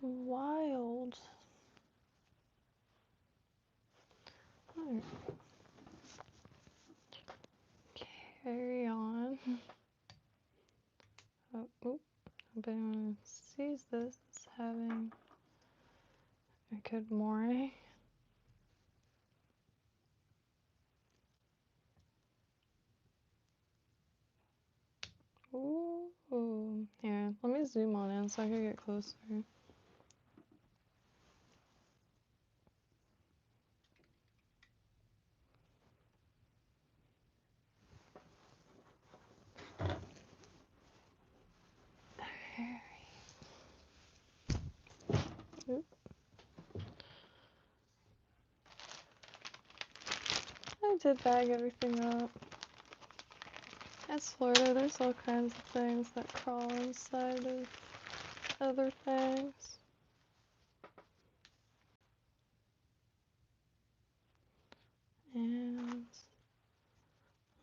Wild. Alright. Carry on. Oh, oop. Hope anyone sees this as having a good morning. Ooh. Here, let me zoom on in so I can get closer. Oop. I did bag everything up. It's Florida, there's all kinds of things that crawl inside of other things. And I'm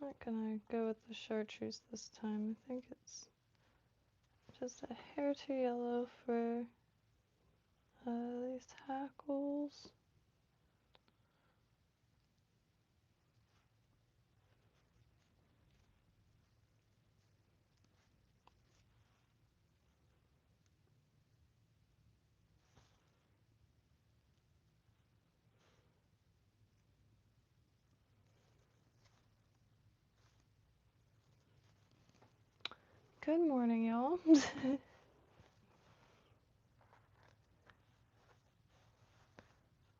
not gonna go with the chartreuse this time. I think it's just a hair too yellow for these hackles. Good morning, y'all.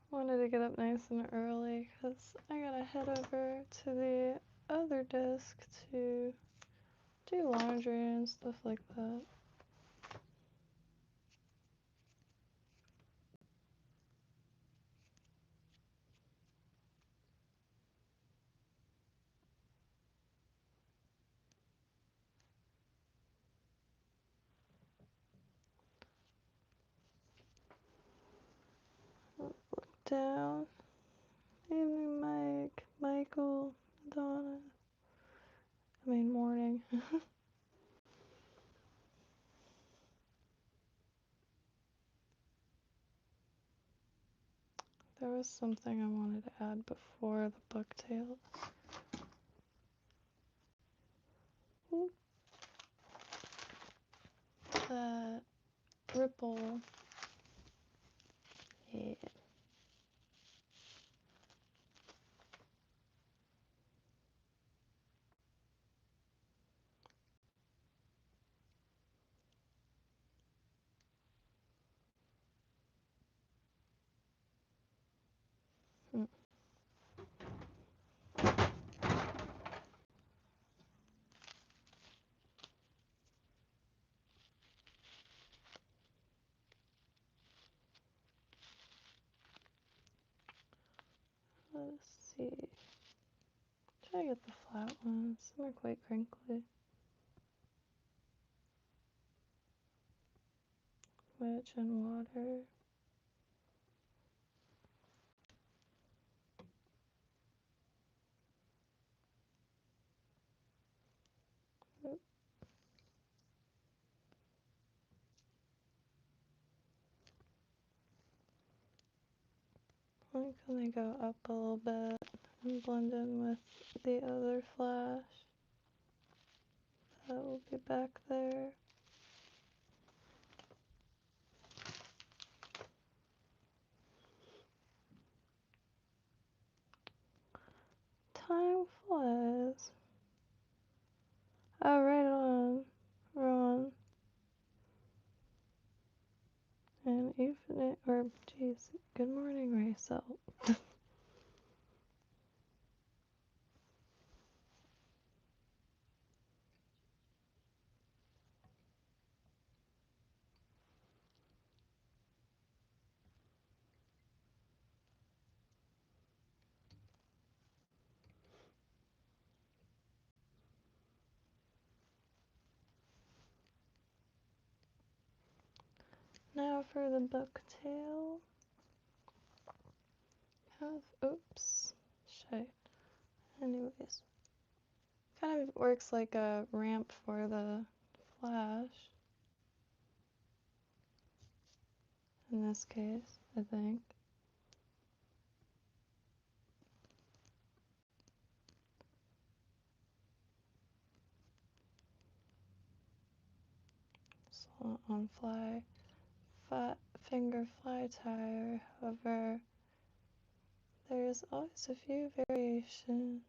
Wanted to get up nice and early because I gotta head over to the other desk to do laundry and stuff like that. Look down. Evening, Mike, Michael, Donna. I mean, morning. There was something I wanted to add before the book tale. That ripple. Yeah. Let's see. Try to get the flat ones. Some are quite crinkly. Wedge and water. Oop. I think I'm gonna go up a little bit and blend in with the other flash. That will be back there. Time flies. Oh, right on. Ron. And evening, or geez, good morning, Racel. Now for the book tale. Oops, shit. Anyways, kind of works like a ramp for the flash. in this case, I think. So on finger fly tire, however, there's always a few variations.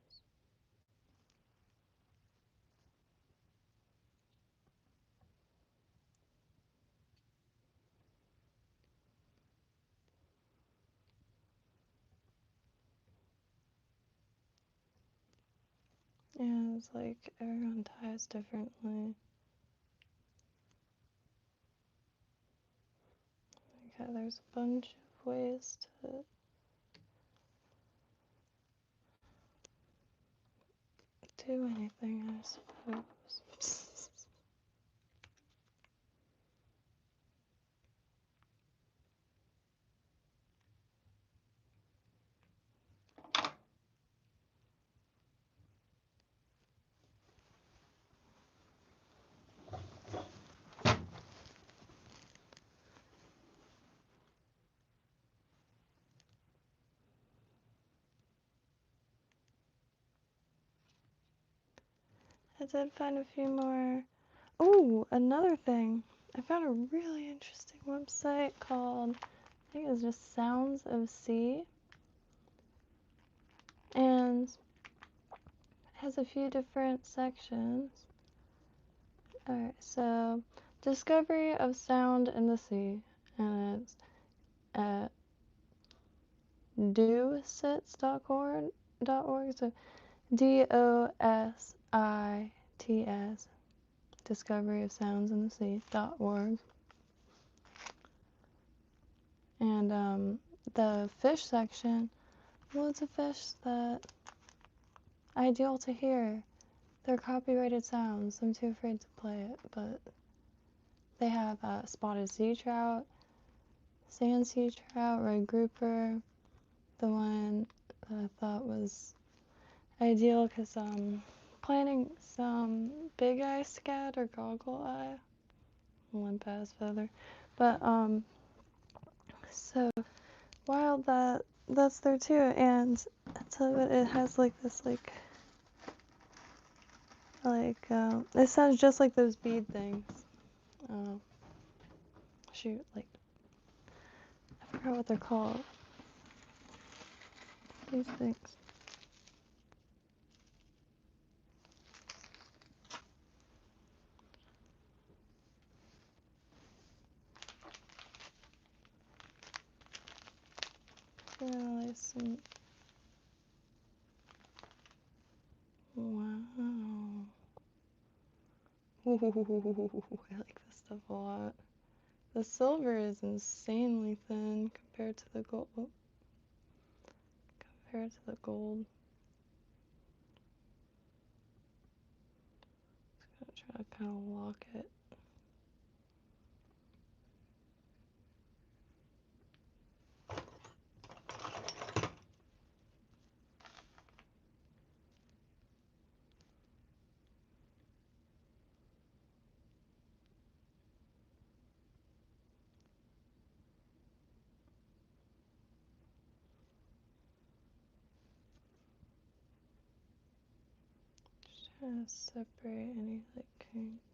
And it's like everyone ties differently. Okay, there's a bunch of ways to do anything, I suppose. I did find a few more. Oh, another thing. I found a really interesting website called, I think it's just Sounds of Sea. And it has a few different sections. Alright, so Discovery of Sound in the Sea. And it's at dosits.org. So DOSITS. Discovery of Sounds in the Sea.org. And the fish section, loads of fish that ideal to hear. They're copyrighted sounds. I'm too afraid to play it, but they have spotted sea trout, sand sea trout, red grouper. The one that I thought was ideal because planting some big eye scat or goggle eye, limp ass feather. But so wild that's there too, and I tell you what, it has like this it sounds just like those bead things. Shoot, like I forgot what they're called. These things. Finalizing. Wow. Ooh, I like this stuff a lot. The silver is insanely thin compared to the gold. Compared to the gold. Just gonna try to kind of lock it. Just trying to separate any like kinks.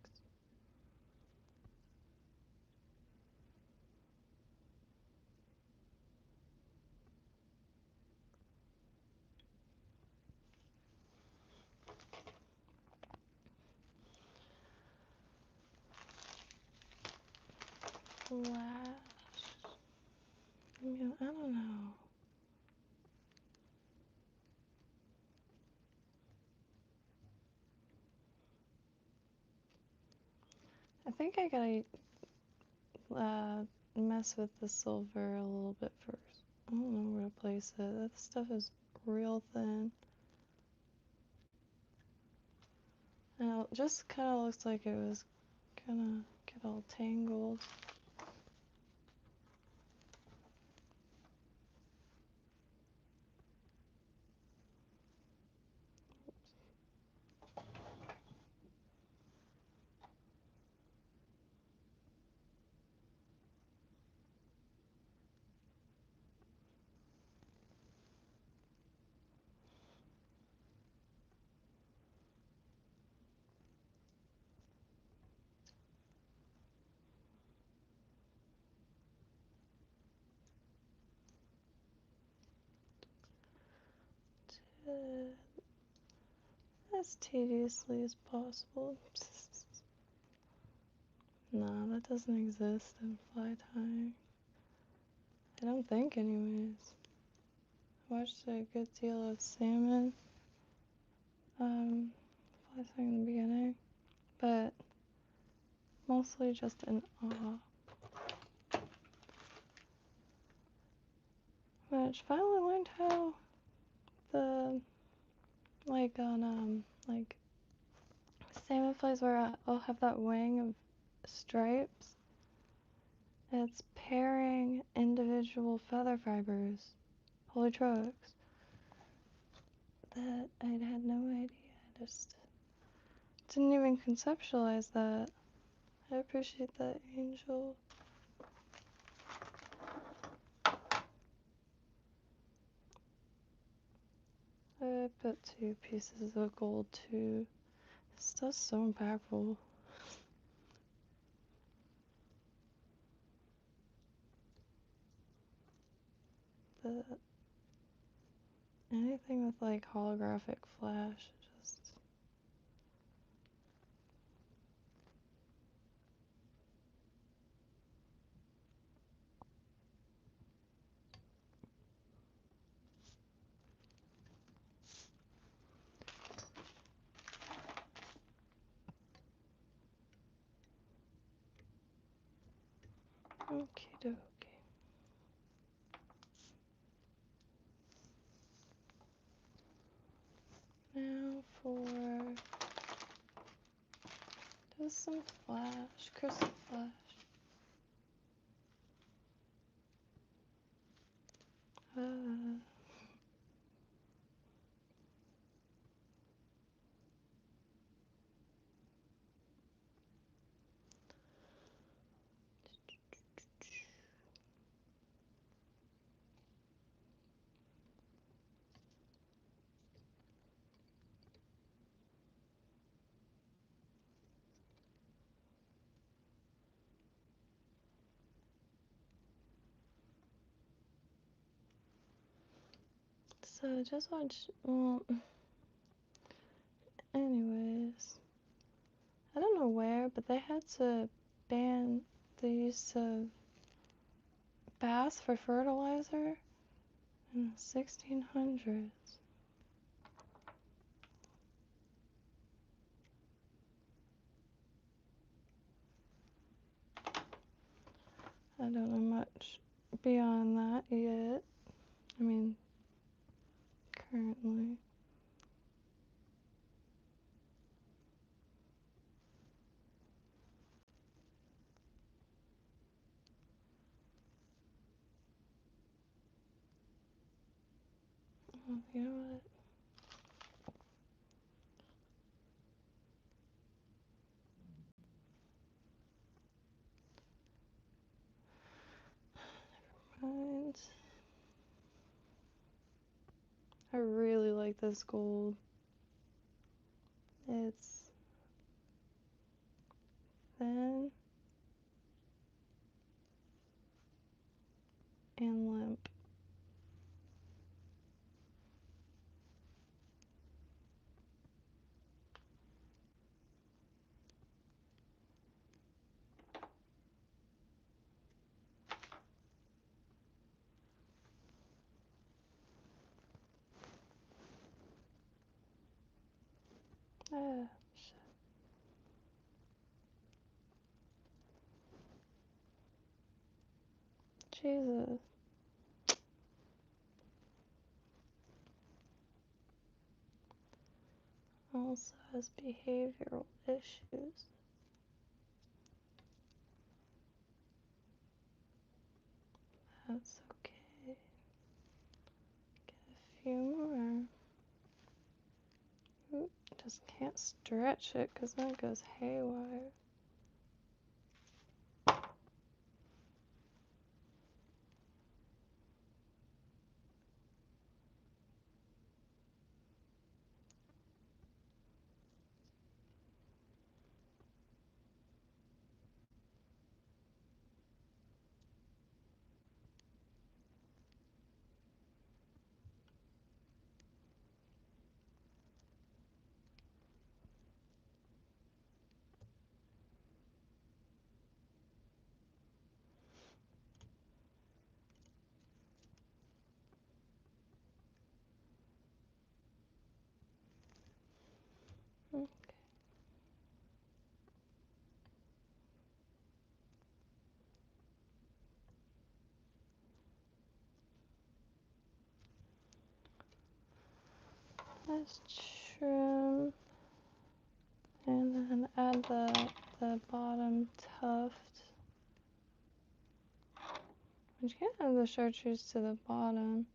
Flash. I don't know. I think I gotta mess with the silver a little bit first. I don't know where to place it. That stuff is real thin. And it just kind of looks like it was gonna get all tangled. it as tediously as possible. No, that doesn't exist in fly tying. I don't think, anyways. I watched a good deal of salmon fly tying in the beginning, but mostly just in awe. Which finally learned how the on like salmon flies where I'll have that wing of stripes. It's pairing individual feather fibers. Holy trucks. That I had no idea. I just didn't even conceptualize that. I appreciate that, Angel. I put 2 pieces of gold too. This stuff's so impactful. The anything with like holographic flash, just okie dokie. Now for just some flash, crystal flash. So I just watched, well, anyways, I don't know where, but they had to ban the use of bass for fertilizer in the 1600s. I don't know much beyond that yet. I mean, currently. Oh, you know what? Mind. I really like this gold. It's thin and limp. Ah, shit. Jesus. Also has behavioral issues. That's okay. Get a few more. Ooh, just can't stretch it because then it goes haywire. Okay. Let's trim and then add the bottom tuft. But you can't have the chartreuse to the bottom.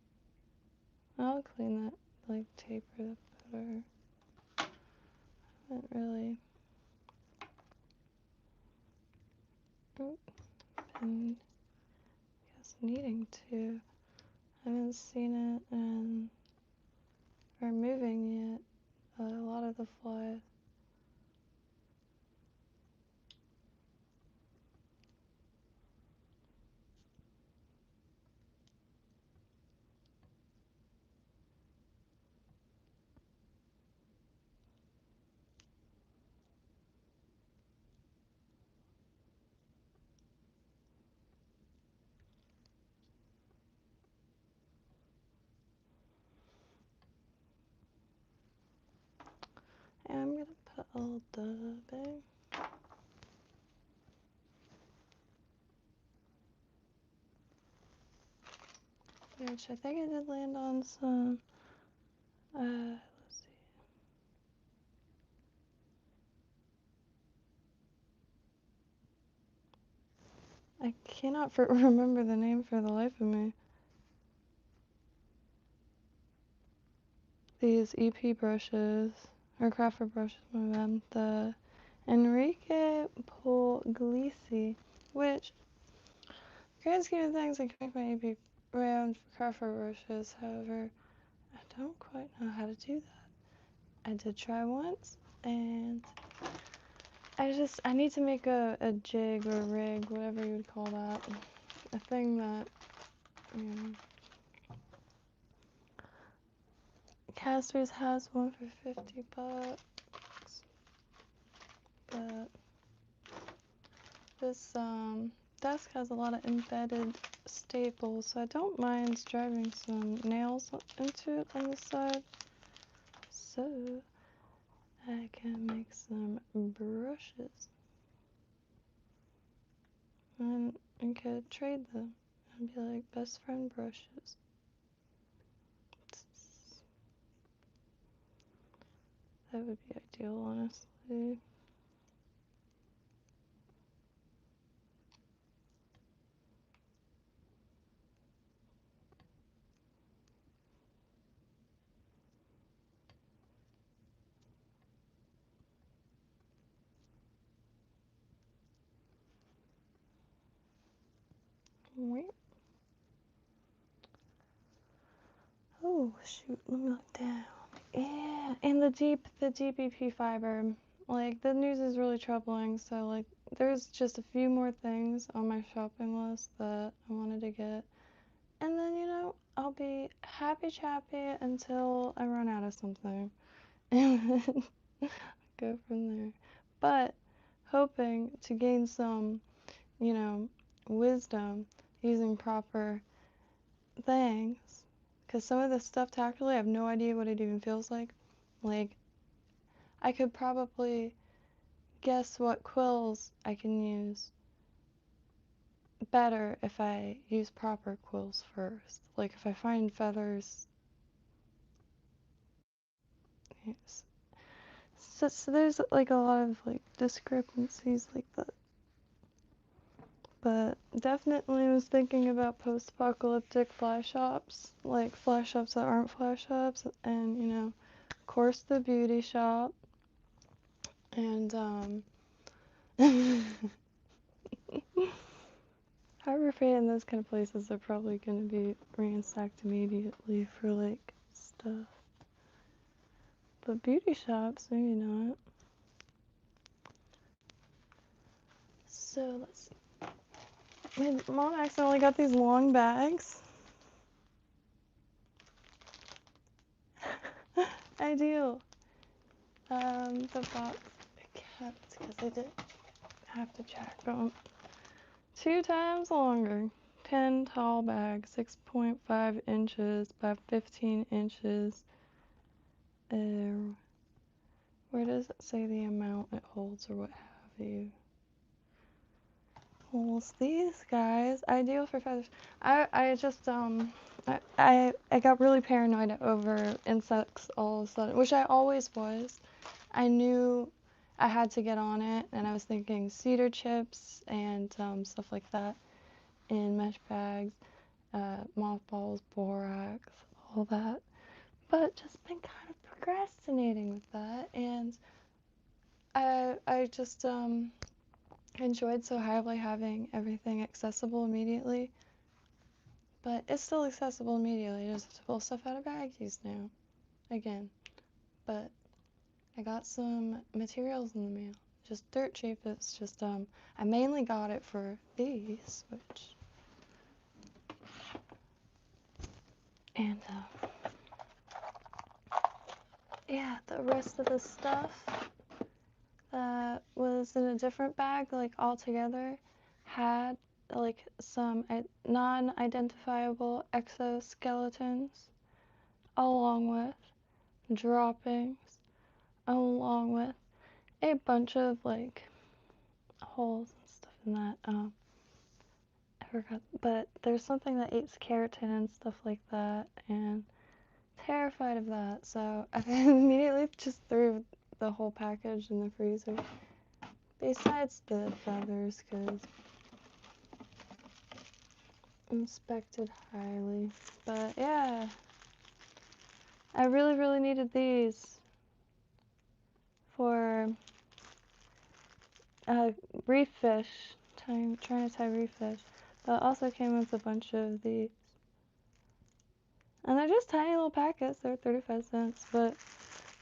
I'll clean that, like taper that better. I haven't really been, I guess, needing to. I haven't seen it and removing yet. A lot of the flies. And I'm gonna put a little dubbing. Which I think I did land on some, let's see. I cannot remember the name for the life of me. These EP brushes, or crafter brushes, my bad. The Enrique Puglisi, which, grand scheme of things, I can make my EP round crafter brushes. However, I don't quite know how to do that. I did try once, and I need to make a jig or rig, whatever you would call that. A thing that, you know. Casters has one for $50, but this desk has a lot of embedded staples, so I don't mind driving some nails into it on the side, so I can make some brushes, and I could trade them and be like best friend brushes. That would be ideal, honestly. Wait. Oh shoot, let me look down. Yeah, and the deep EP fiber. Like, the news is really troubling, so like there's just a few more things on my shopping list that I wanted to get. And then, you know, I'll be happy chappy until I run out of something. And then go from there. But hoping to gain some, you know, wisdom using proper things. Because some of this stuff tactically, I have no idea what it even feels like. Like, I could probably guess what quills I can use better if I use proper quills first. Like, if I find feathers. Yes. So there's like a lot of like discrepancies like that. But definitely was thinking about post-apocalyptic flash shops, like flash shops that aren't flash shops, and, you know, of course the beauty shop, and Harbor Freight and those kind of places are probably going to be ransacked immediately for like stuff. But beauty shops, maybe not. So let's see. My mom accidentally got these long bags. Ideal. The box I kept because I didn't have to check them. 2 times longer. 10 tall bags, 6.5 inches by 15 inches. Where does it say the amount it holds or what have you? Holds these guys. Ideal for feathers. I just I got really paranoid over insects all of a sudden, which I always was. I knew I had to get on it, and I was thinking cedar chips and stuff like that in mesh bags, mothballs, borax, all that. But just been kind of procrastinating with that, and I just enjoyed so highly having everything accessible immediately. But it's still accessible immediately. I just have to pull stuff out of baggies now, again. But I got some materials in the mail, just dirt cheap. It's just I mainly got it for these, which and yeah, the rest of the stuff that was in a different bag, like all together, had like some non-identifiable exoskeletons, along with droppings, along with a bunch of like holes and stuff in that. I forgot, but there's something that eats keratin and stuff like that, and terrified of that. So I immediately just threw the whole package in the freezer. Besides the feathers, because inspected highly. But yeah, I really needed these for reef fish, trying to tie reef fish. But it also came with a bunch of these. And they're just tiny little packets, they're 35 cents. But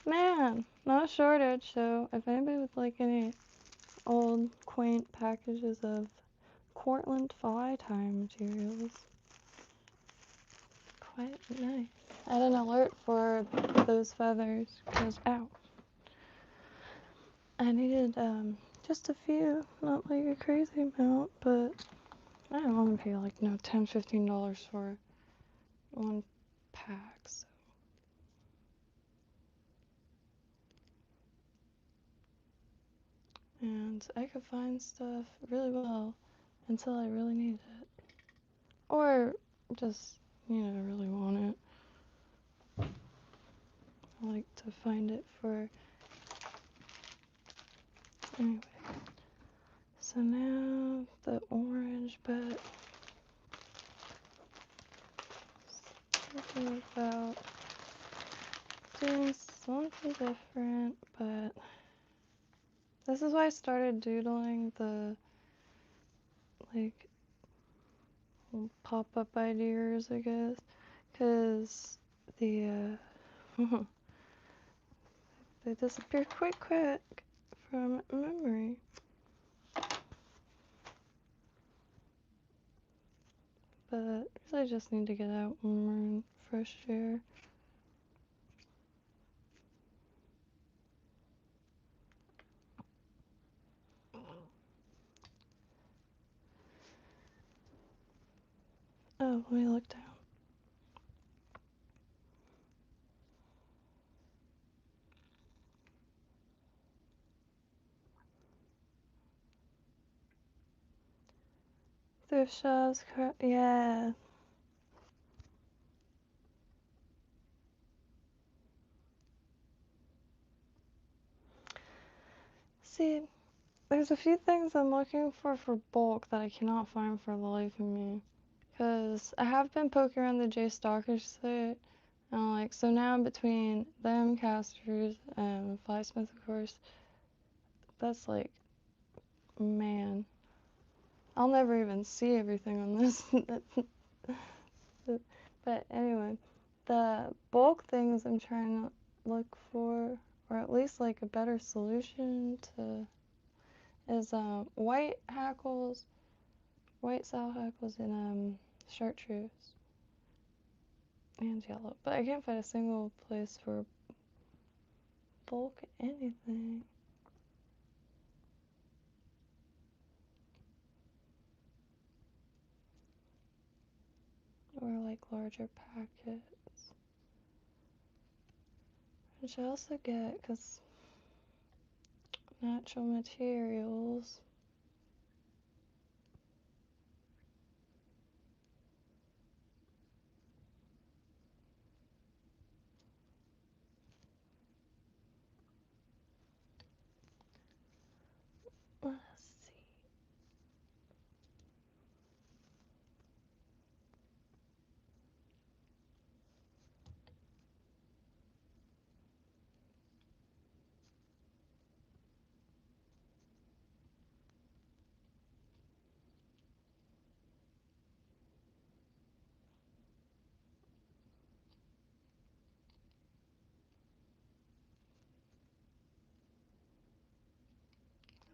man, not a shortage. So if anybody would like any old quaint packages of Cortland fly tying materials, quite nice. I had an alert for those feathers because, ow, I needed just a few, not like a crazy amount, but I don't want to pay like $10, $15 for one pack. So. And I could find stuff really well until I really need it, or just really want it. I like to find it for anyway. So now the orange, but thinking about doing something different, but this is why I started doodling the like pop-up ideas, I guess, because the they disappear quite quick from memory. But really just need to get out when we're in fresh air. Oh, let me look down. Thrift shops, yeah. See, there's a few things I'm looking for bulk that I cannot find for the life of me. Because I have been poking around the J Stalkers site, and so now between them, casters, and Flysmith, of course, that's like, man, I'll never even see everything on this. But anyway, the bulk things I'm trying to look for, or at least like a better solution to, is white hackles, white saddle hackles, and chartreuse, and yellow. But I can't find a single place for bulk anything. Or like larger packets. Which I also get, because natural materials. Let's see.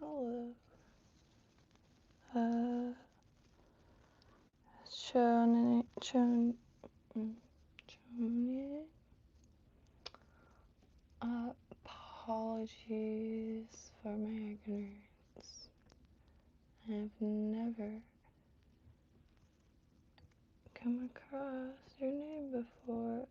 Hello. Choni. Apologies for my ignorance. I have never come across your name before.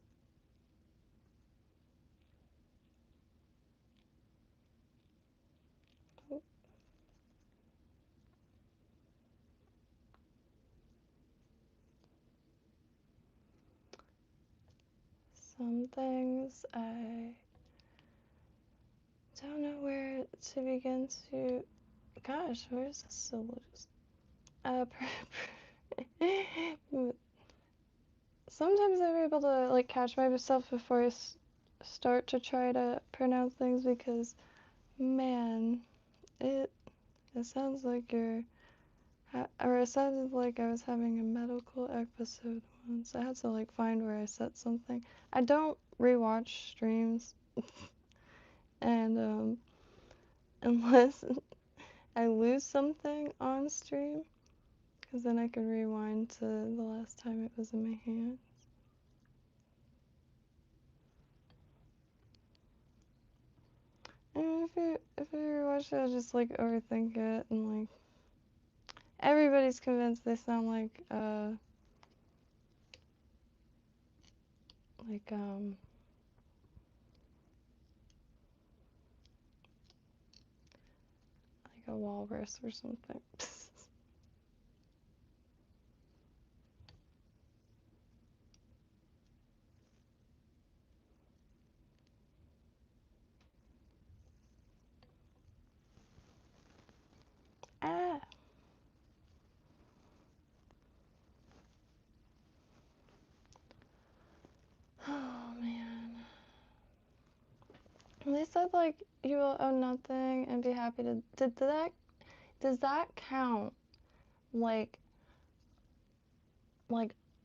Some things I don't know where to begin to. Gosh, where's the syllabus? Sometimes I'm able to like catch myself before I start to try to pronounce things because, man, it sounds like or it sounded like I was having a medical episode once. I had to like find where I said something. I don't rewatch streams, and unless I lose something on stream, because then I can rewind to the last time it was in my hand. And if you rewatch it, I just like overthink it, and like everybody's convinced they sound like like a walrus or something. Ah. Oh man. They said like you will own nothing and be happy to. Does that count like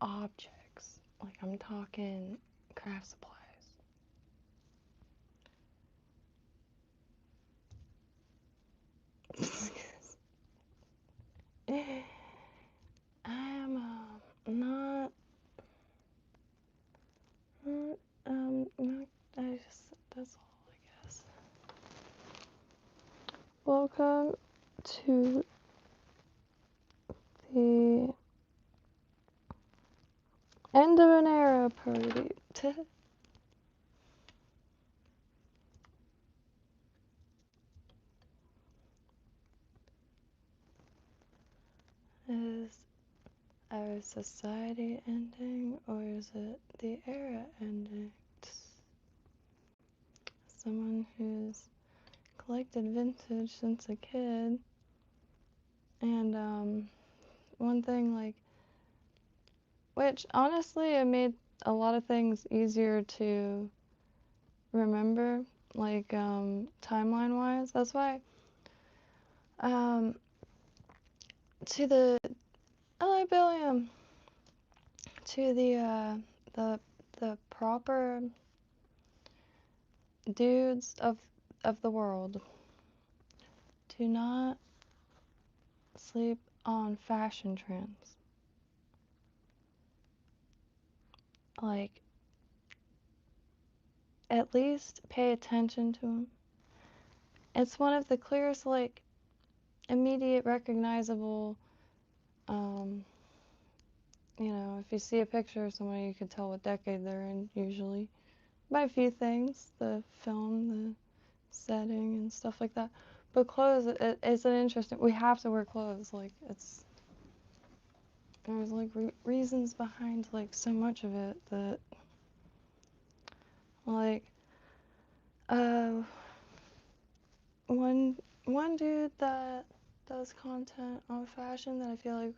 objects? Like I'm talking craft supplies. I am not not, that's all I guess. Welcome to the end of an era party. Is our society ending or is it the era ending? Someone who's collected vintage since a kid, and one thing like, which honestly it made a lot of things easier to remember, like timeline wise. That's why to the LA Billiam, to the proper dudes of the world, do not sleep on fashion trends. Like, at least pay attention to them. It's one of the clearest, like, immediate recognizable, you know, if you see a picture of somebody, you can tell what decade they're in, usually. By a few things, the film, the setting, and stuff like that. But clothes, it's an interesting. We have to wear clothes. Like there's like reasons behind like so much of it that like uh one dude that does content on fashion that I feel like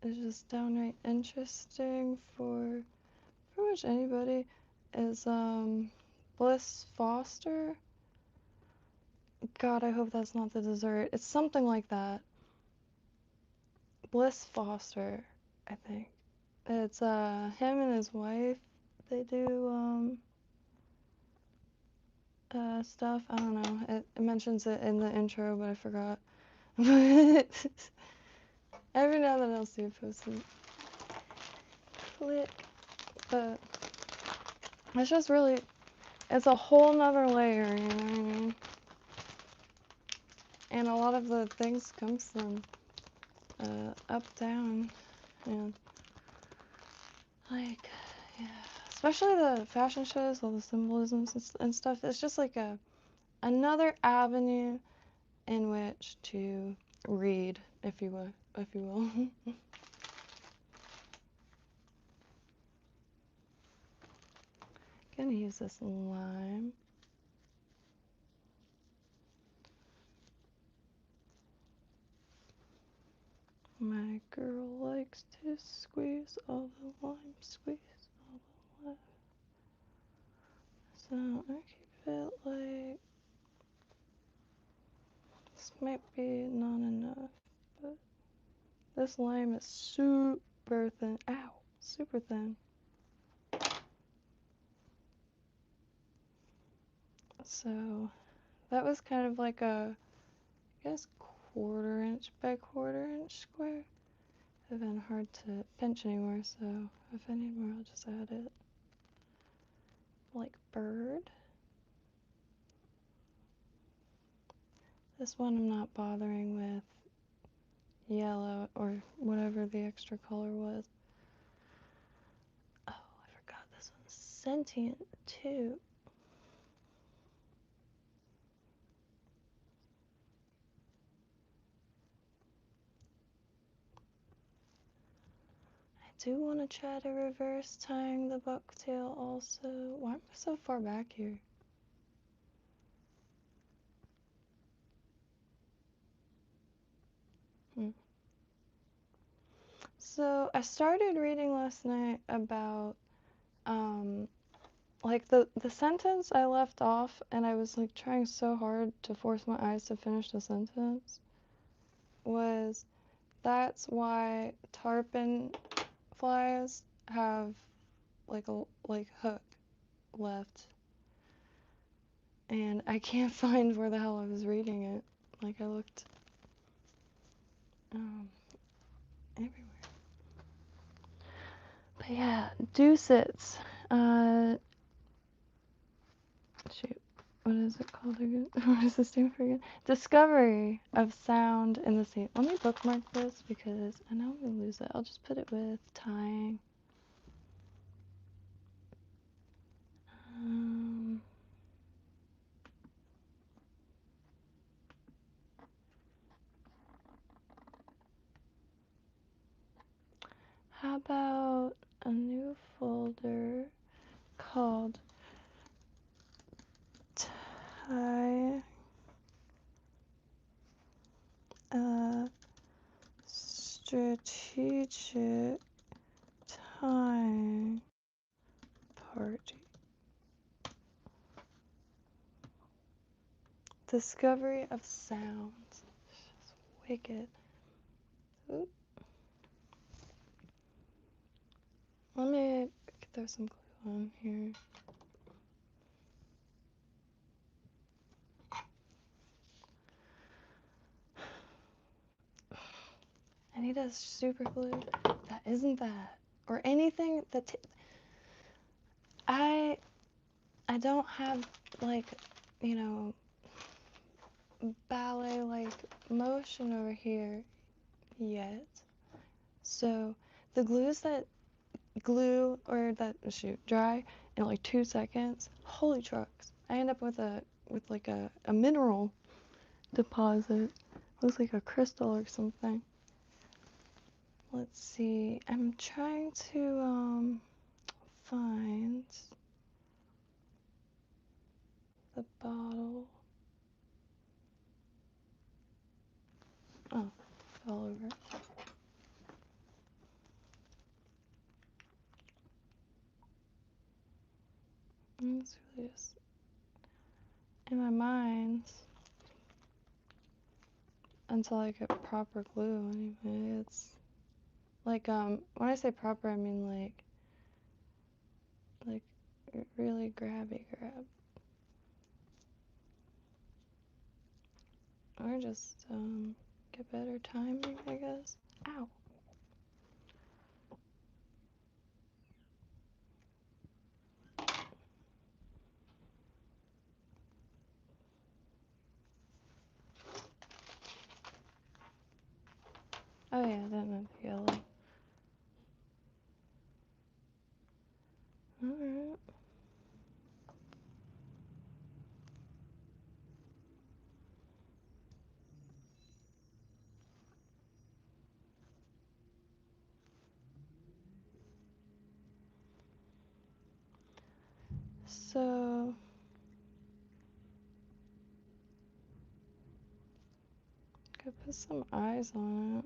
is just downright interesting for pretty much anybody is Bliss Foster. God, I hope that's not the dessert. It's something like that. Bliss Foster, I think. It's him and his wife. They do stuff. I don't know. It mentions it in the intro, but I forgot. But every now and then I'll see it posted. Click. But it's just really, it's a whole nother layer, you know what I mean? And a lot of the things comes from up, down, and like, yeah. Especially the fashion shows, all the symbolisms and stuff. It's just like another avenue in which to read, if you will. Gonna use this lime. My girl likes to squeeze all the lime, squeeze all the lime. So I keep it like, this might be not enough, but this lime is super thin. Ow, super thin. So that was kind of like a, I guess, 1/4 inch by 1/4 inch square. It's been hard to pinch anymore, so if I need more, I'll just add it. Like bird. This one I'm not bothering with yellow or whatever the extra color was. Oh, I forgot this one's sentient too. I do want to try to reverse tying the bucktail also. Why am I so far back here? So I started reading last night about like the sentence I left off, and I was like trying so hard to force my eyes to finish the sentence, was that's why tarpon flies have like a hook left, and I can't find where the hell I was reading it. Like I looked everywhere. But yeah, deucets. Shoot, what is it called again? What does this stand for again? Discovery of sound in the sea. Let me bookmark this because I know I'm gonna lose it. I'll just put it with tying. How about a new folder called strategic time party. Discovery of sounds. It's wicked. Oop. Let me throw some glue on here. I need a super glue that isn't that, or anything that I don't have like, you know, ballet like motion over here yet. So the glues that glue or that dry in like 2 seconds, holy trucks. I end up with a with like a mineral deposit. Looks like a crystal or something. Let's see. I'm trying to find the bottle. Oh, fell over. It's really just in my mind until I get proper glue. Anyway, it's like when I say proper, I mean like really grabby grab, or just get better timing, I guess. Ow. Oh yeah, I didn't have the yellow. Alright. So could put some eyes on it.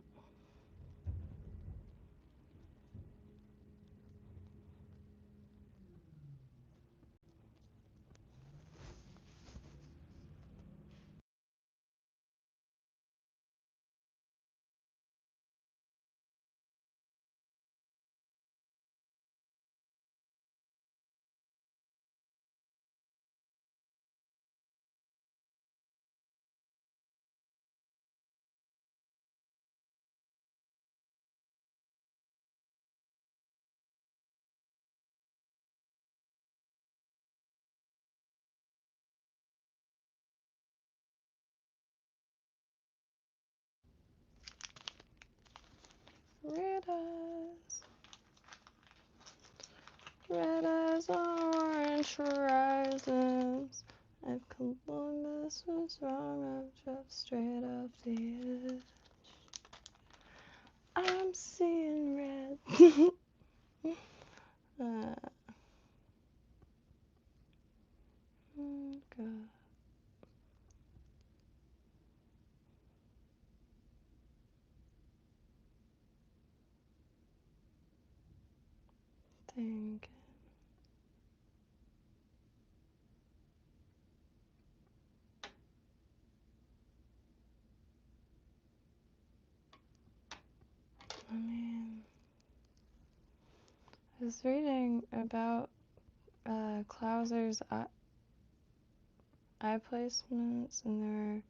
Red eyes, orange horizons. If Columbus was wrong, I've dropped straight off the edge. I'm seeing red. Oh God. Dang. I mean, I was reading about Klauser's eye placements, and there are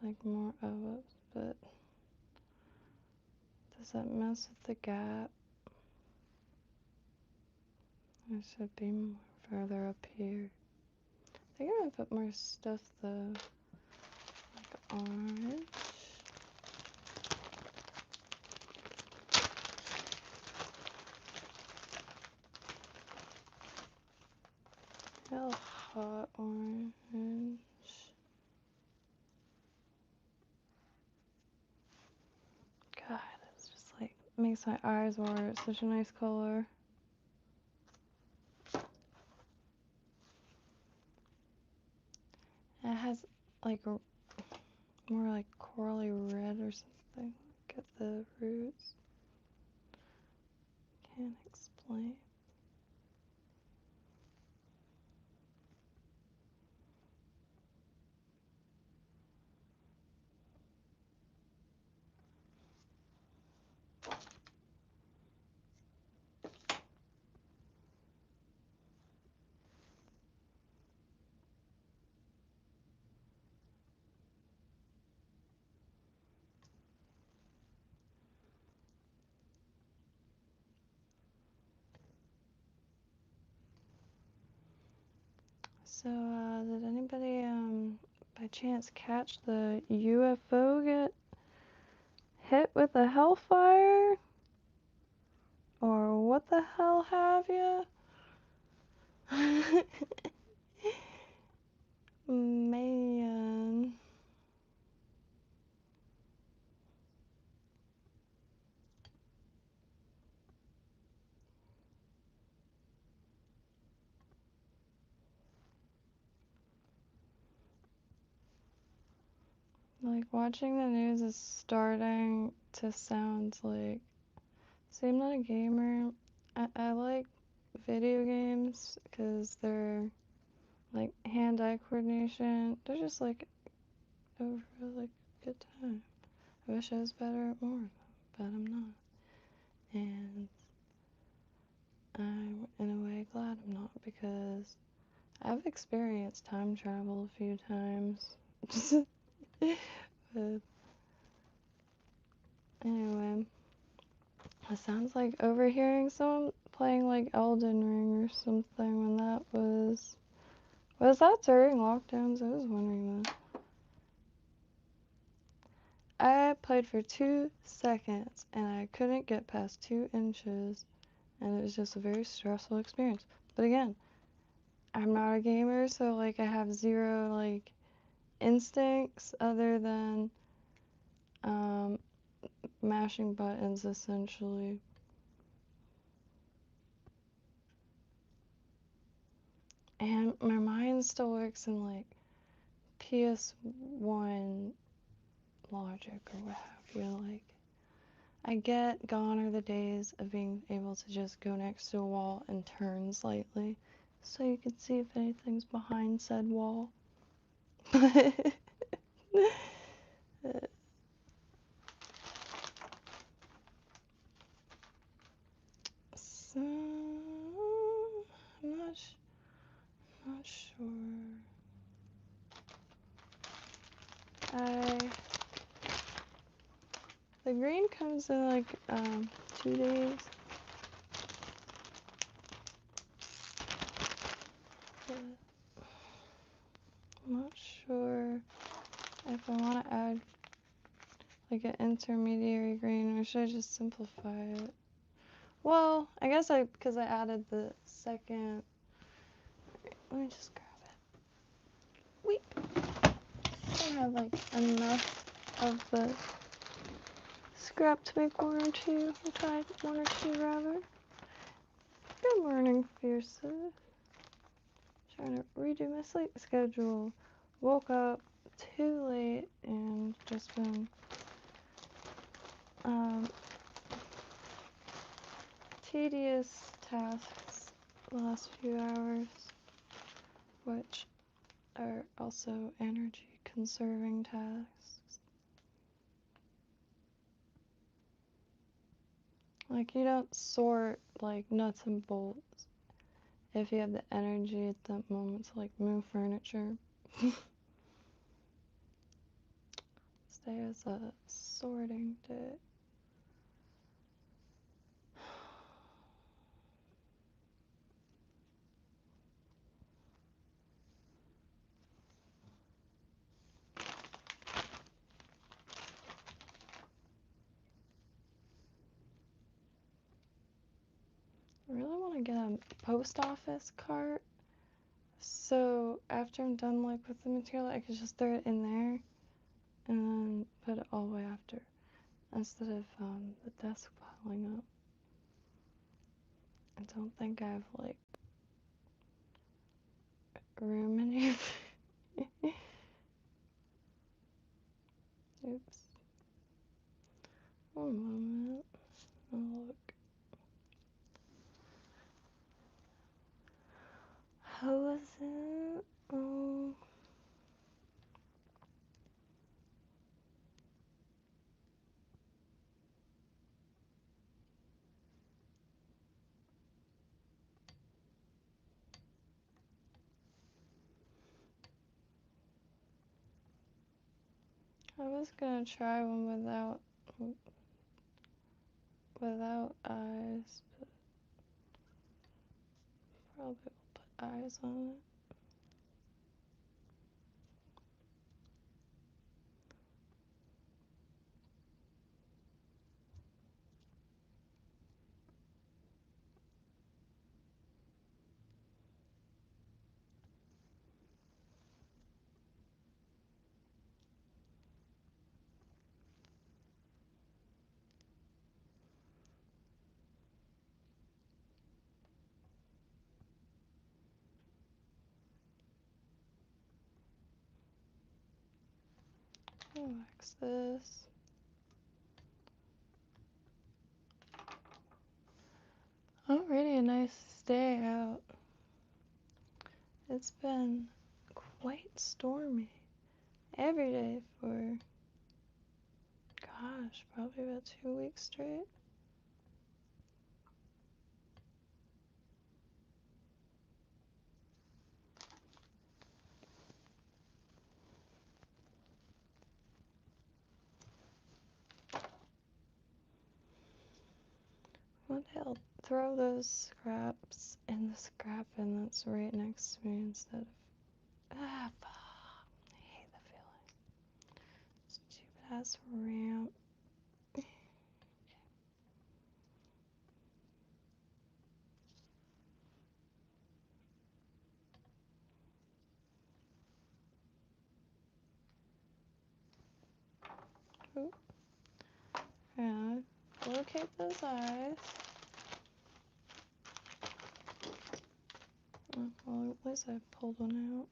like more whoops, but does that mess with the gap? There should be more further up here. I think I'm gonna put more stuff though, like orange. Real hot orange. God, it's just like makes my eyes water. It's such a nice color. It has like a more like corally red or something. Look at the roots. Can't explain. So, did anybody by chance catch the UFO get hit with a hellfire? Or what the hell have you? Like, watching the news is starting to sound like... See, I'm not a gamer. I like video games because they're, like, hand-eye coordination. They're just, like, over, like, a good time. I wish I was better at more of them, but I'm not. And I'm, in a way, glad I'm not, because I've experienced time travel a few times. But anyway, it sounds like overhearing someone playing like Elden Ring or something when that was... Was that during lockdowns? I was wondering that. I played for 2 seconds and I couldn't get past 2 inches, and it was just a very stressful experience. But again, I'm not a gamer, so like I have zero like instincts other than mashing buttons essentially. And my mind still works in like PS1 logic or what have you. Like, I get gone are the days of being able to just go next to a wall and turn slightly so you can see if anything's behind said wall. So, I'm not sure. The green comes in like 2 days. But I'm not sure if I want to add like an intermediary green, or should I just simplify it? Well, I guess because I added the second. Let me just grab it. Wait. I don't have like enough of the scrap to make 1 or 2. I tried 1 or 2 rather. Good morning, Fierces. Trying to redo my sleep schedule. Woke up too late and just been tedious tasks the last few hours, which are also energy conserving tasks. Like, you don't sort like nuts and bolts if you have the energy at that moment to like move furniture. Today is a sorting day. I really want to get a post office cart, so after I'm done like with the material, I could just throw it in there and then put it all the way after, instead of the desk piling up. I don't think I have like room in here. Oops. 1 moment. I'll look. How was it? Oh. I was gonna try one without eyes, but probably will put eyes on it. I'll wax this. Already a nice day out. It's been quite stormy every day for, gosh, probably about 2 weeks straight. One day I'll throw those scraps in the scrap bin that's right next to me instead of. Ah, fuck. I hate the feeling. Stupid ass ramp. Oop. Yeah. Locate those eyes. Oh, well, at least I pulled one out.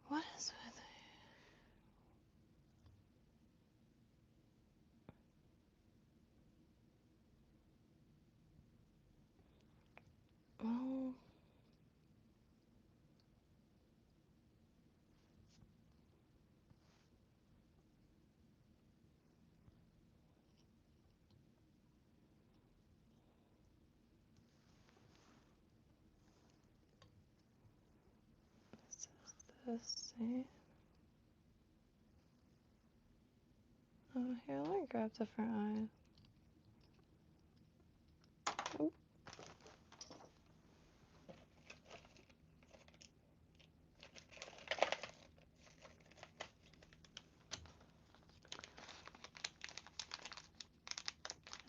What is with it? Oh. This is the same. Oh, here, let me grab different eyes. Oop.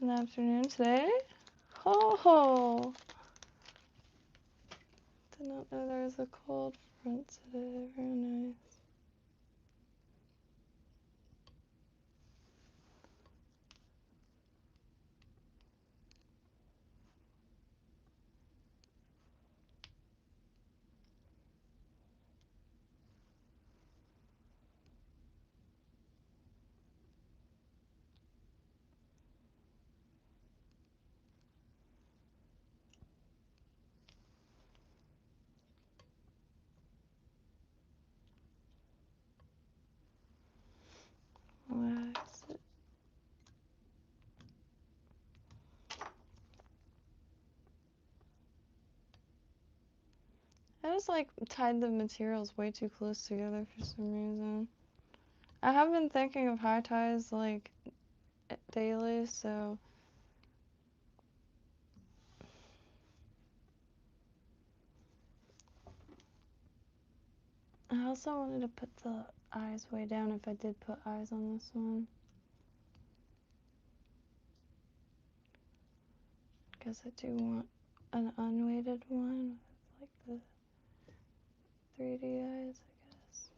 In the afternoon today? Ho ho! Did not know there was a cold front today. Very nice. Wax it. I just like tied the materials way too close together for some reason. I have been thinking of high ties like daily, so I also wanted to put the eyes way down if I did put eyes on this one. Because I do want an unweighted one with like the 3D eyes, I guess.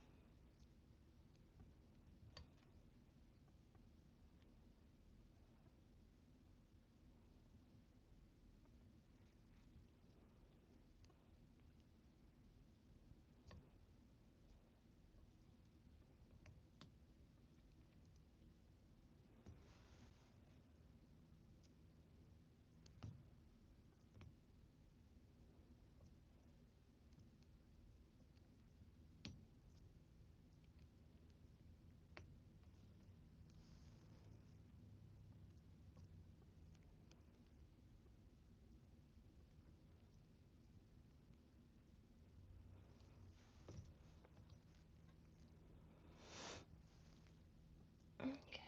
Okay.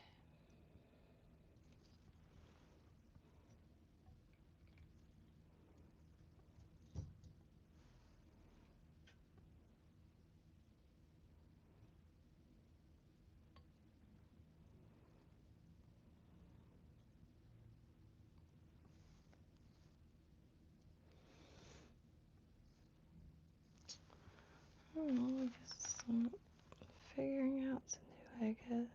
I don't know, I guess some figuring out to do, I guess.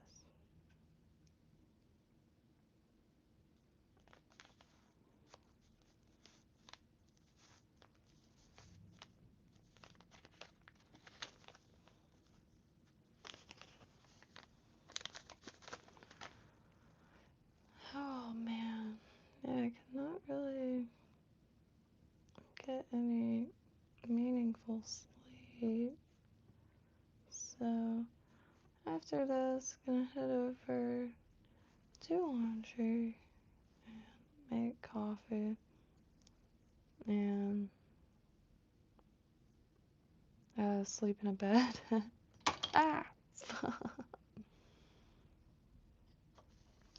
sleep. So after this, gonna head over do laundry and make coffee and sleep in a bed. Ah!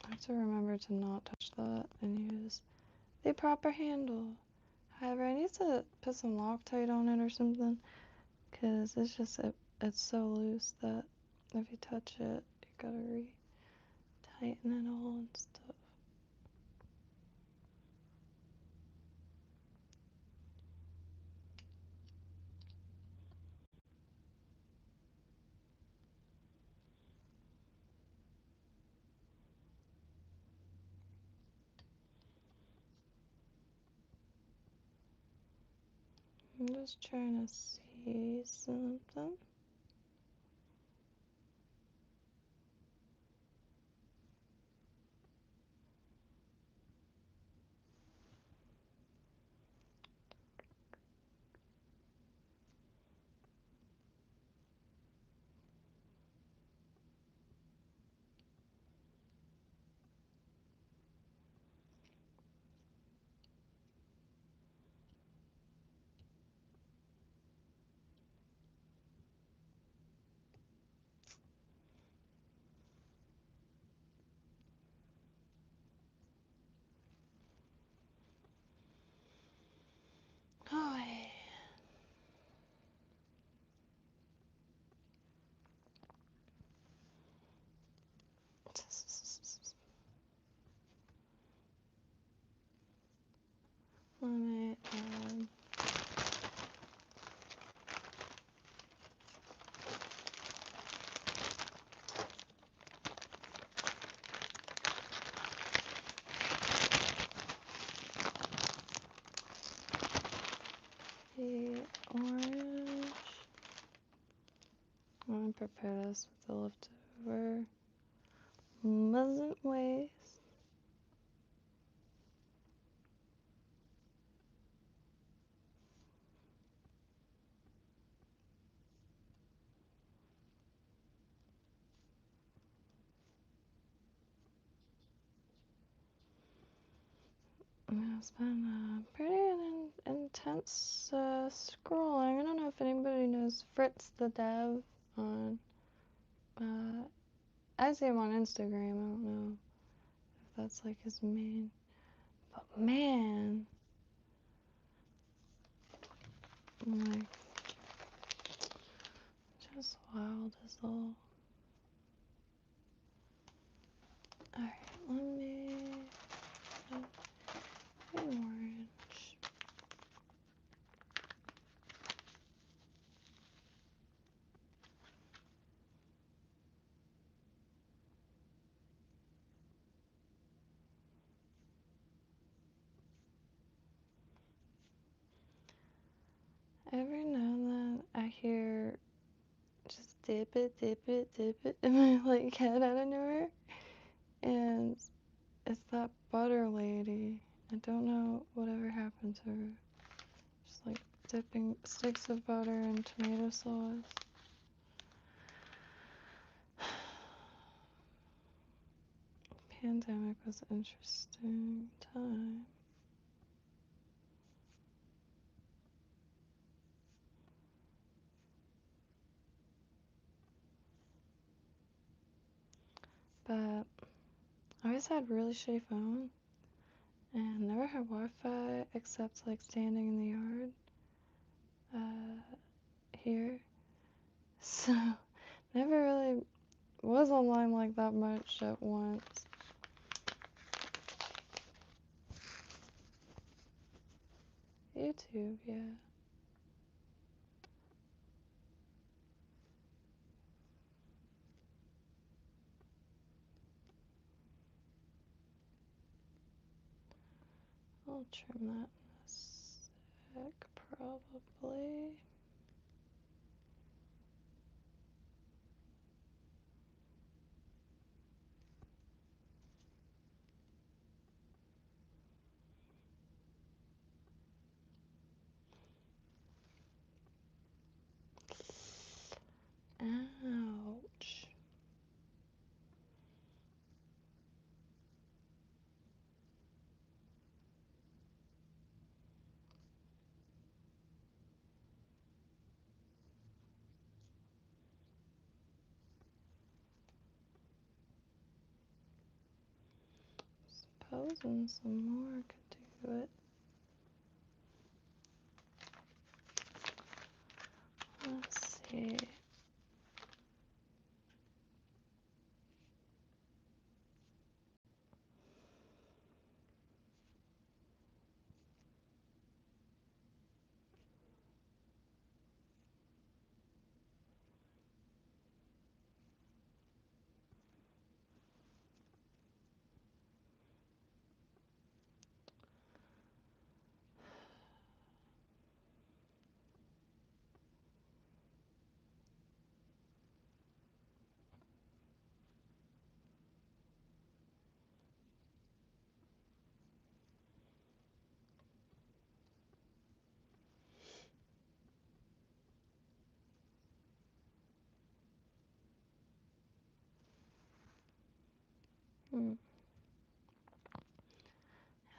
I have to remember to not touch that and use the proper handle. However, I need to put some Loctite on it or something, because it's just, it's so loose that if you touch it, you gotta re-tighten it all and stuff. I'm just trying to see something. Oh, hey. Let me the orange. I'm gonna prepare this with the leftover mustn't waste. It's been pretty intense scrolling. I don't know if anybody knows Fritz the Dev on. I see him on Instagram. I don't know if that's like his main. But man, like, just wild as all. Alright, let me get orange. Every now and then I hear just dip it, in my like head out of nowhere, and it's that butter lady. I don't know whatever happened to her. Just like dipping sticks of butter in tomato sauce. Pandemic was an interesting time. But I always had really shitty phone and never had Wi-Fi except like standing in the yard here. So never really was online like that much at once. YouTube, yeah. I'll trim that in a sec, probably. Ouch. Supposing some more could do it. Let's see.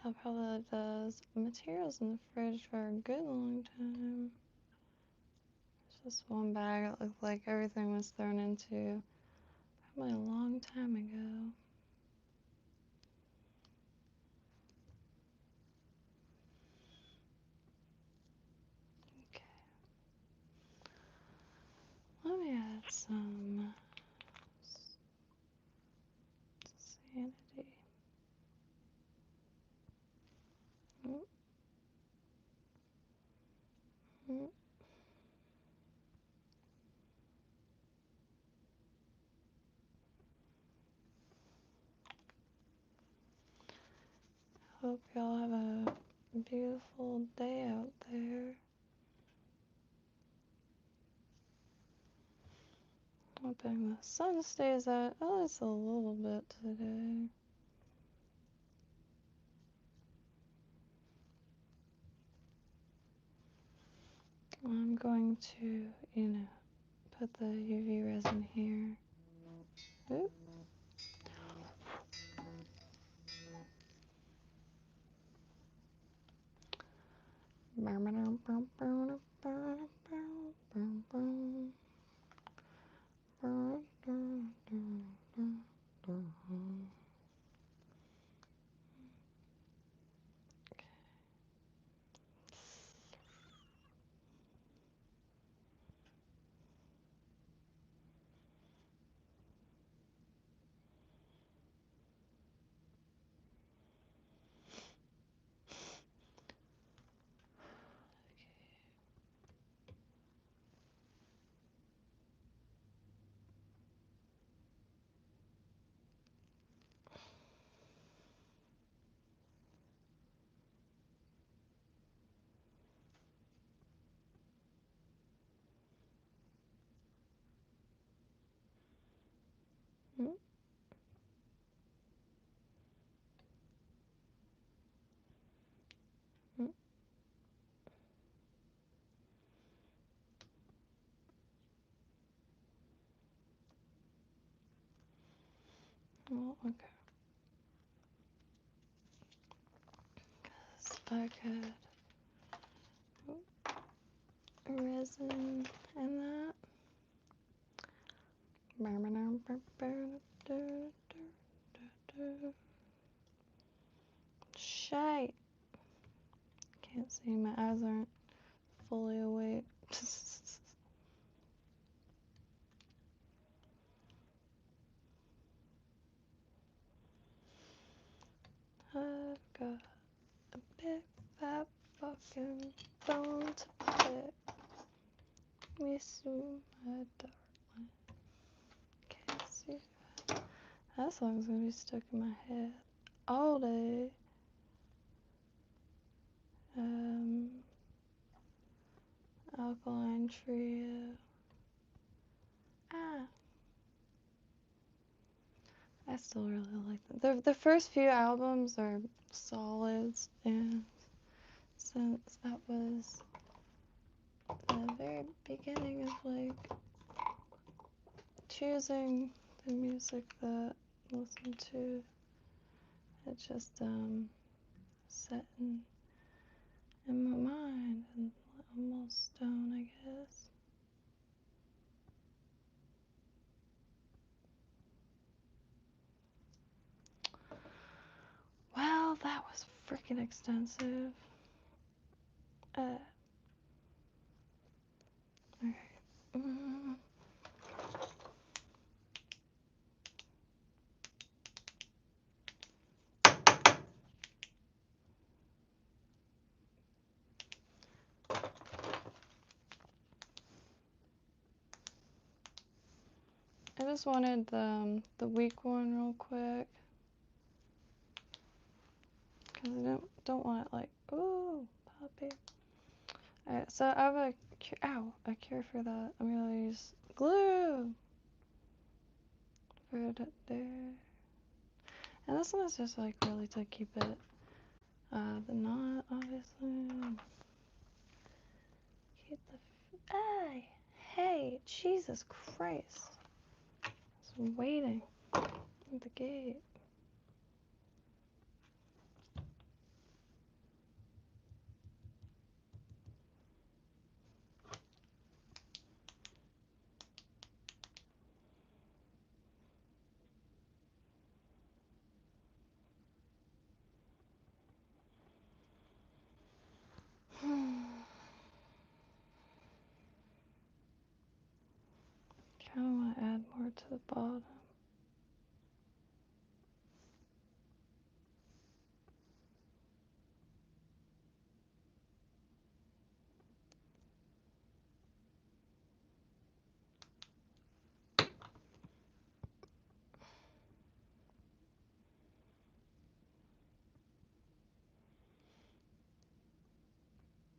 How probably does materials in the fridge for a good long time. There's just one bag it looked like everything was thrown into probably a long time ago. Okay. Let me add some sanity. Mm, mm. Hope y'all have a beautiful day out there. Hoping the sun stays out at least a little bit today. I'm going to, put the UV resin here. Oop. Mm, mm. Oh, okay. I could resin and that. Shite. Can't see, my eyes aren't fully awake. I've got a big fat fucking bone to pick. Me soon, my darling. Can't see. That song's gonna be stuck in my head all day. Alkaline Trio. Ah, I still really like them. The first few albums are solids, and since that was the very beginning of like choosing the music that I listen to. It just set in my mind and almost stone, I guess. Well, that was freaking extensive. Okay. I just wanted the weak one real quick, because I don't want it like, ooh, puppy. Alright, so I have a cure for that. I'm gonna use glue. Put it there. And this one is just like really to keep it the knot, obviously. Keep the hey, Jesus Christ. I was waiting at the gate. Kind of want to add more to the bottom.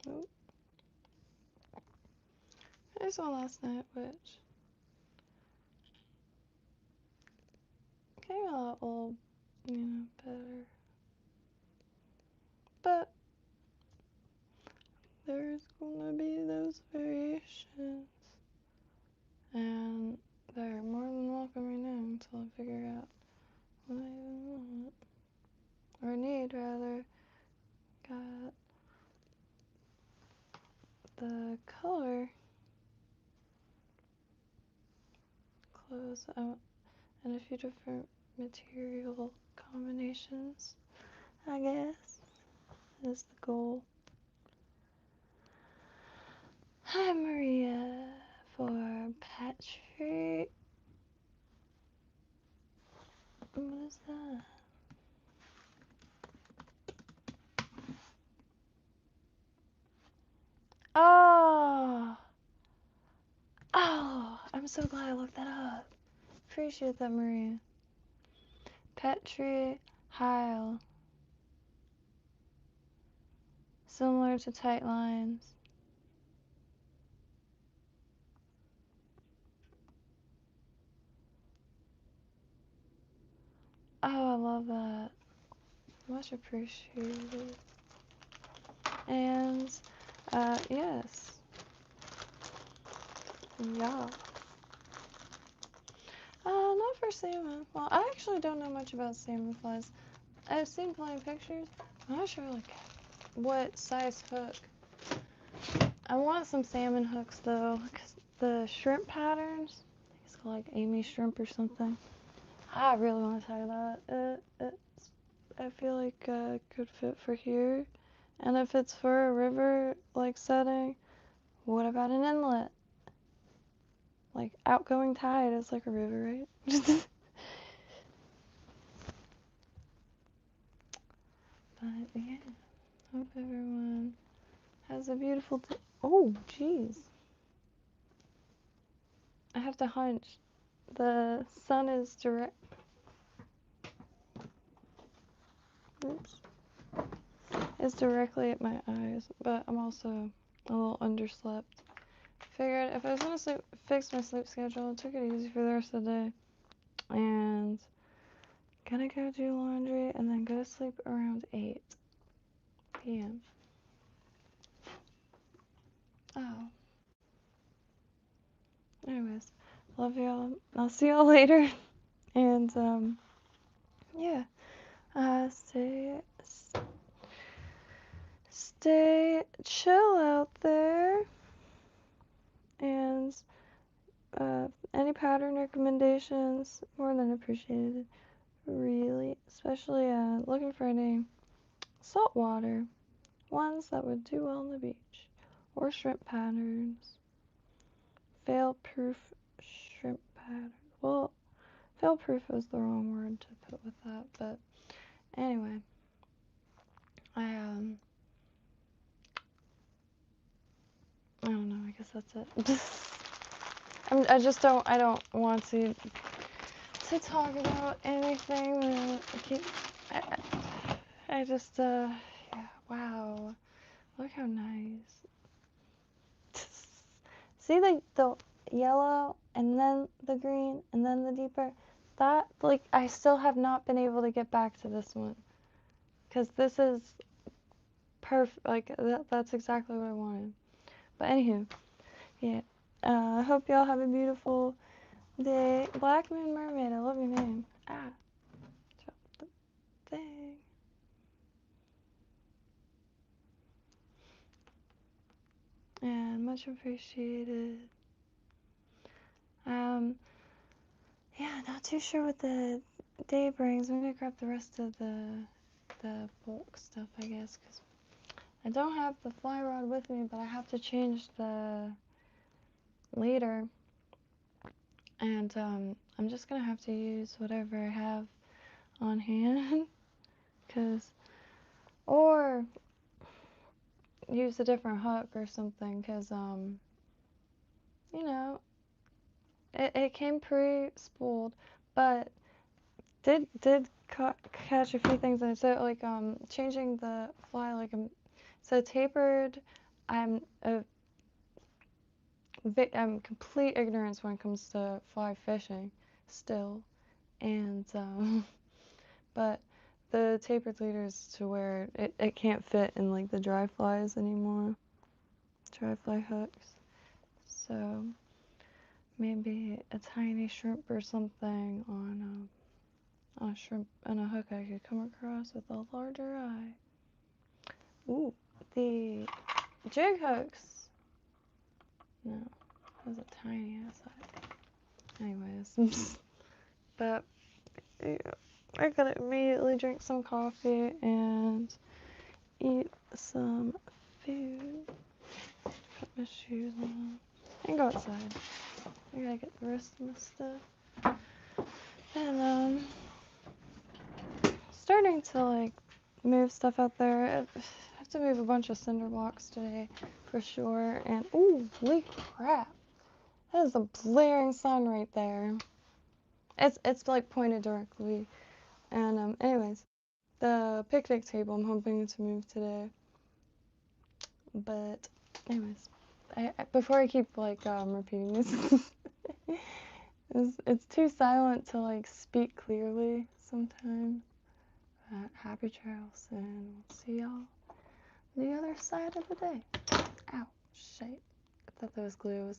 Oh. I saw last night, which came out a little, better. But there's gonna be those variations. And they're more than welcome right now until I figure out what I even want. Or need, rather. Got the color clothes out and a few different material combinations, I guess, is the goal. Hi, Maria, for Patrick. What is that? Oh! Oh! I'm so glad I looked that up. Appreciate that, Maria. Petri Heil. Similar to tight lines. Oh, I love that. Much appreciated. And, yes. Yeah. Not for salmon. Well, I actually don't know much about salmon flies. I've seen flying pictures. I'm not sure, like, what size hook. I want some salmon hooks, though, because the shrimp patterns, I think it's called, like, Amy Shrimp or something. I really want to try that. I feel like a good fit for here. And if it's for a river, like, setting, what about an inlet? Like, outgoing tide is like a river, right? But, yeah. Hope everyone has a beautiful day. Oh, jeez. I have to hunch. The sun is direct. Oops. It's directly at my eyes, but I'm also a little underslept. Figured if I was gonna fix my sleep schedule, I took it easy for the rest of the day. And gonna go do laundry and then go to sleep around 8 p.m. Oh. Anyways, Love y'all. I'll see y'all later. And yeah, stay chill out there. And any pattern recommendations, more than appreciated. Really, especially looking for any saltwater ones that would do well on the beach, or shrimp patterns. Fail-proof shrimp pattern. Well, fail-proof is the wrong word to put with that, but anyway, I don't know. I guess that's it. I don't want to talk about anything. I just yeah. Wow. Look how nice. See the yellow and then the green and then the deeper? That, like, I still have not been able to get back to this one. Because this is perfect. Like, that's exactly what I wanted. But anywho, yeah. I hope y'all have a beautiful day. Black Moon Mermaid, I love your name. Ah, drop the thing. And much appreciated. Yeah, not too sure what the day brings. I'm gonna grab the rest of the bulk stuff, I guess, because I don't have the fly rod with me, but I have to change the leader, and I'm just gonna have to use whatever I have on hand, or use a different hook or something, because you know, it came pre-spooled, but did catch a few things in it. So like changing the fly, like so tapered. I'm complete ignorance when it comes to fly fishing still, and but the tapered leader is to where it can't fit in like the dry flies anymore, dry fly hooks. So maybe a tiny shrimp or something on a shrimp and a hook I could come across with a larger eye. Ooh, the jig hooks. No, that was a tiny ass eye. Anyways, but yeah, I gotta immediately drink some coffee and eat some food. Put my shoes on and go outside. I gotta get the rest of my stuff. And starting to like move stuff out there. I have to move a bunch of cinder blocks today for sure. And ooh, holy crap! That is a blaring sun right there. It's like pointed directly. And anyways, the picnic table I'm hoping to move today. But anyways, before I keep like repeating this, it's too silent to like speak clearly sometimes. Happy trails, and we'll see y'all the other side of the day. Ow, shit. I thought that was glue.